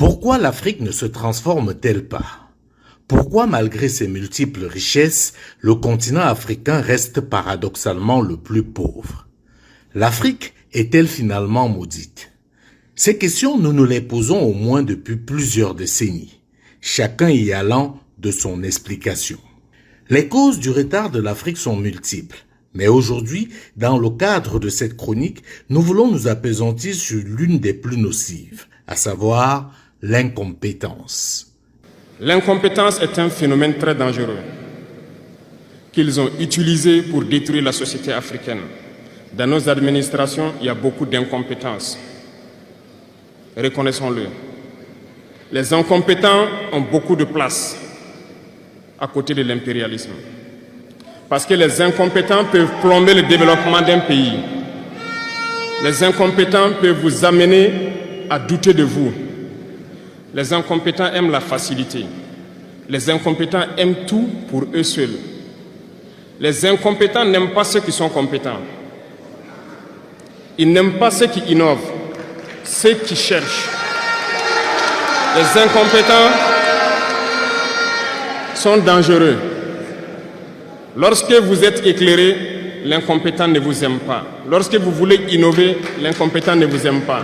Pourquoi l'Afrique ne se transforme-t-elle pas? Pourquoi, malgré ses multiples richesses, le continent africain reste paradoxalement le plus pauvre? L'Afrique est-elle finalement maudite? Ces questions, nous nous les posons au moins depuis plusieurs décennies, chacun y allant de son explication. Les causes du retard de l'Afrique sont multiples, mais aujourd'hui, dans le cadre de cette chronique, nous voulons nous appesantir sur l'une des plus nocives, à savoir l'incompétence. L'incompétence est un phénomène très dangereux qu'ils ont utilisé pour détruire la société africaine. Dans nos administrations, il y a beaucoup d'incompétence. Reconnaissons-le. Les incompétents ont beaucoup de place à côté de l'impérialisme. Parce que les incompétents peuvent plomber le développement d'un pays. Les incompétents peuvent vous amener à douter de vous. Les incompétents aiment la facilité. Les incompétents aiment tout pour eux seuls. Les incompétents n'aiment pas ceux qui sont compétents. Ils n'aiment pas ceux qui innovent, ceux qui cherchent. Les incompétents sont dangereux. Lorsque vous êtes éclairé, l'incompétent ne vous aime pas. Lorsque vous voulez innover, l'incompétent ne vous aime pas.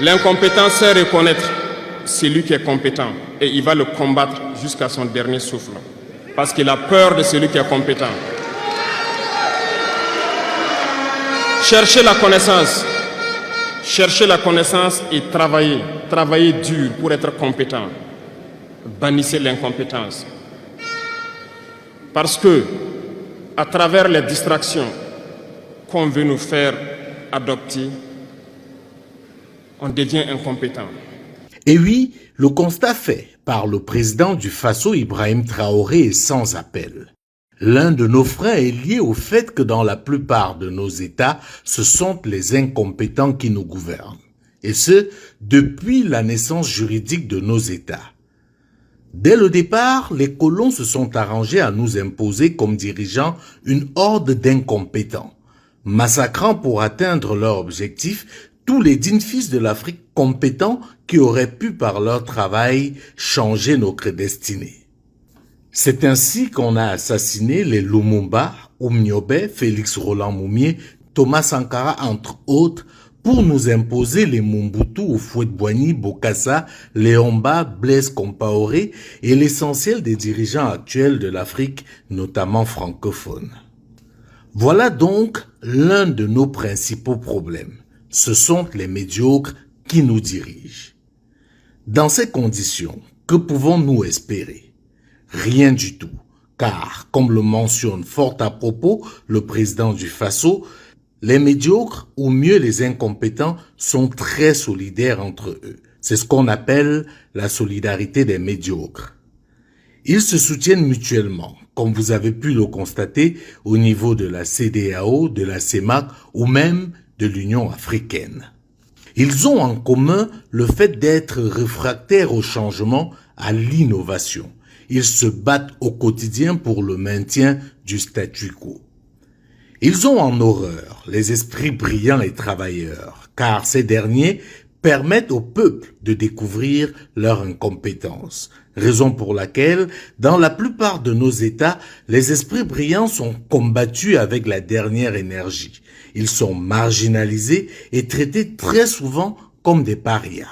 L'incompétent sait reconnaître celui qui est compétent et il va le combattre jusqu'à son dernier souffle parce qu'il a peur de celui qui est compétent. Cherchez la connaissance et travaillez dur pour être compétent. Bannissez l'incompétence. Parce que, à travers les distractions qu'on veut nous faire adopter, on devient incompétent. Et oui, le constat fait par le président du Faso, Ibrahim Traoré, est sans appel. L'un de nos freins est lié au fait que dans la plupart de nos États, ce sont les incompétents qui nous gouvernent. Et ce, depuis la naissance juridique de nos États. Dès le départ, les colons se sont arrangés à nous imposer comme dirigeants une horde d'incompétents, massacrant pour atteindre leur objectif tous les dignes fils de l'Afrique compétents qui auraient pu par leur travail changer notre destinée. C'est ainsi qu'on a assassiné les Lumumba, Oumniobé, Félix Roland Moumié, Thomas Sankara entre autres, pour nous imposer les Mobutu, Houphouët-Boigny, Bokassa, Léomba, Blaise Compaoré et l'essentiel des dirigeants actuels de l'Afrique, notamment francophone. Voilà donc l'un de nos principaux problèmes. Ce sont les médiocres qui nous dirigent. Dans ces conditions, que pouvons-nous espérer? Rien du tout, car, comme le mentionne fort à propos le président du Faso, les médiocres, ou mieux les incompétents, sont très solidaires entre eux. C'est ce qu'on appelle la solidarité des médiocres. Ils se soutiennent mutuellement, comme vous avez pu le constater au niveau de la CEDEAO, de la CEMAC ou même de l'Union africaine. Ils ont en commun le fait d'être réfractaires au changement, à l'innovation. Ils se battent au quotidien pour le maintien du statu quo. Ils ont en horreur les esprits brillants et travailleurs, car ces derniers permettent au peuple de découvrir leur incompétence, raison pour laquelle, dans la plupart de nos États, les esprits brillants sont combattus avec la dernière énergie. Ils sont marginalisés et traités très souvent comme des parias.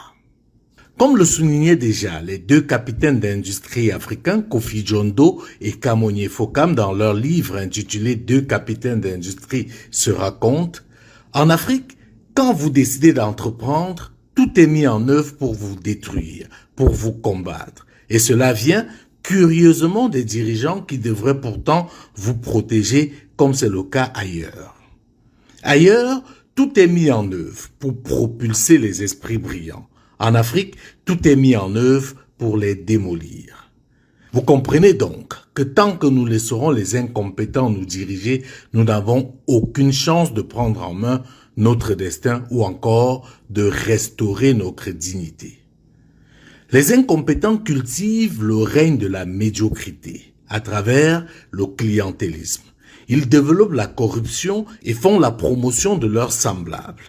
Comme le soulignaient déjà les deux capitaines d'industrie africains, Kofi Djondo et Kamogné Fokam, dans leur livre intitulé « Deux capitaines d'industrie se racontent », en Afrique, quand vous décidez d'entreprendre, tout est mis en œuvre pour vous détruire, pour vous combattre. Et cela vient, curieusement, des dirigeants qui devraient pourtant vous protéger, comme c'est le cas ailleurs. Ailleurs, tout est mis en œuvre pour propulser les esprits brillants. En Afrique, tout est mis en œuvre pour les démolir. Vous comprenez donc que tant que nous laisserons les incompétents nous diriger, nous n'avons aucune chance de prendre en main notre destin ou encore de restaurer notre dignité. Les incompétents cultivent le règne de la médiocrité à travers le clientélisme. Ils développent la corruption et font la promotion de leurs semblables.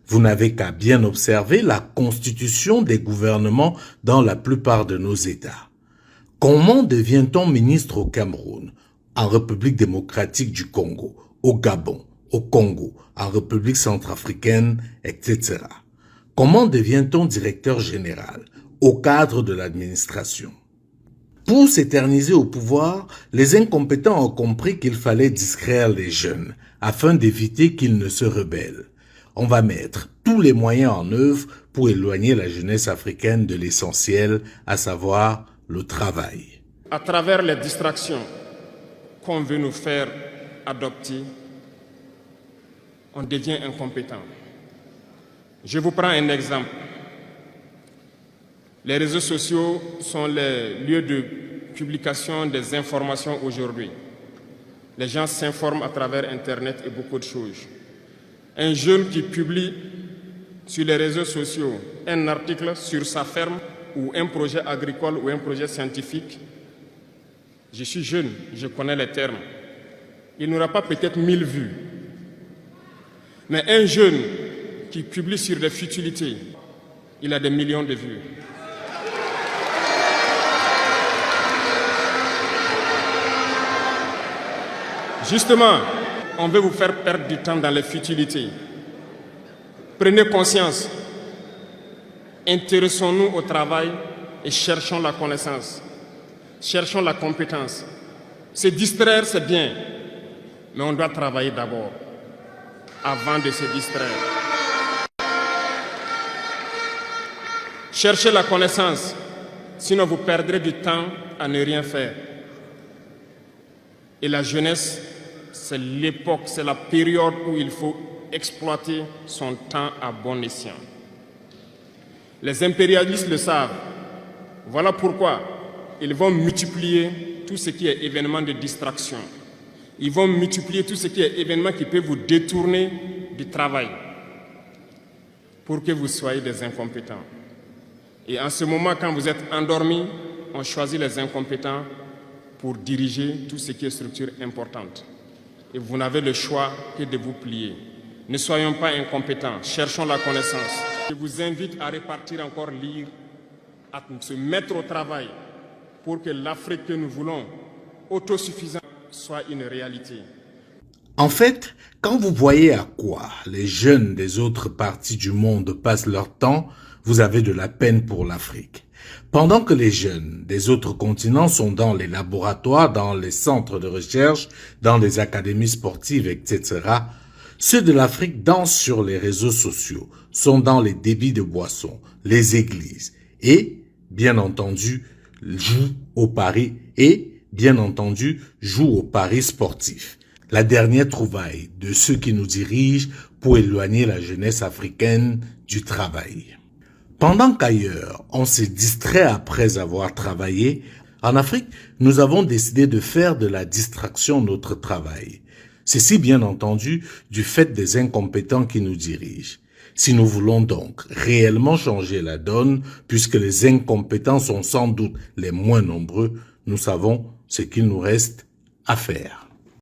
Vous n'avez qu'à bien observer la constitution des gouvernements dans la plupart de nos États. Comment devient-on ministre au Cameroun, en République démocratique du Congo, au Gabon, au Congo, en République centrafricaine, etc. Comment devient-on directeur général, au cadre de l'administration? Pour s'éterniser au pouvoir, les incompétents ont compris qu'il fallait distraire les jeunes, afin d'éviter qu'ils ne se rebellent. On va mettre tous les moyens en œuvre pour éloigner la jeunesse africaine de l'essentiel, à savoir le travail. À travers les distractions qu'on veut nous faire adopter, on devient incompétent. Je vous prends un exemple. Les réseaux sociaux sont les lieux de publication des informations aujourd'hui. Les gens s'informent à travers Internet et beaucoup de choses. Un jeune qui publie sur les réseaux sociaux un article sur sa ferme ou un projet agricole ou un projet scientifique, je suis jeune, je connais les termes. Il n'aura pas peut-être 1000 vues. Mais un jeune qui publie sur des futilités, il a des millions de vues. Justement, on veut vous faire perdre du temps dans les futilités. Prenez conscience. Intéressons-nous au travail et cherchons la connaissance. Cherchons la compétence. Se distraire, c'est bien, mais on doit travailler d'abord, avant de se distraire. Cherchez la connaissance, sinon vous perdrez du temps à ne rien faire. Et la jeunesse, c'est l'époque, c'est la période où il faut exploiter son temps à bon escient. Les impérialistes le savent. Voilà pourquoi ils vont multiplier tout ce qui est événement de distraction. Ils vont multiplier tout ce qui est événement qui peut vous détourner du travail pour que vous soyez des incompétents. Et en ce moment, quand vous êtes endormis, on choisit les incompétents pour diriger tout ce qui est structure importante. Et vous n'avez le choix que de vous plier. Ne soyons pas incompétents, cherchons la connaissance. Je vous invite à repartir encore lire, à se mettre au travail pour que l'Afrique que nous voulons, autosuffisante, soit une réalité. En fait, quand vous voyez à quoi les jeunes des autres parties du monde passent leur temps, vous avez de la peine pour l'Afrique. Pendant que les jeunes des autres continents sont dans les laboratoires, dans les centres de recherche, dans les académies sportives, etc., ceux de l'Afrique dansent sur les réseaux sociaux, sont dans les débits de boissons, les églises et, bien entendu, jouent au paris sportifs. La dernière trouvaille de ceux qui nous dirigent pour éloigner la jeunesse africaine du travail. Pendant qu'ailleurs, on se distrait après avoir travaillé, en Afrique, nous avons décidé de faire de la distraction notre travail. Ceci, bien entendu, du fait des incompétents qui nous dirigent. Si nous voulons donc réellement changer la donne, puisque les incompétents sont sans doute les moins nombreux, nous savons ce qu'il nous reste à faire.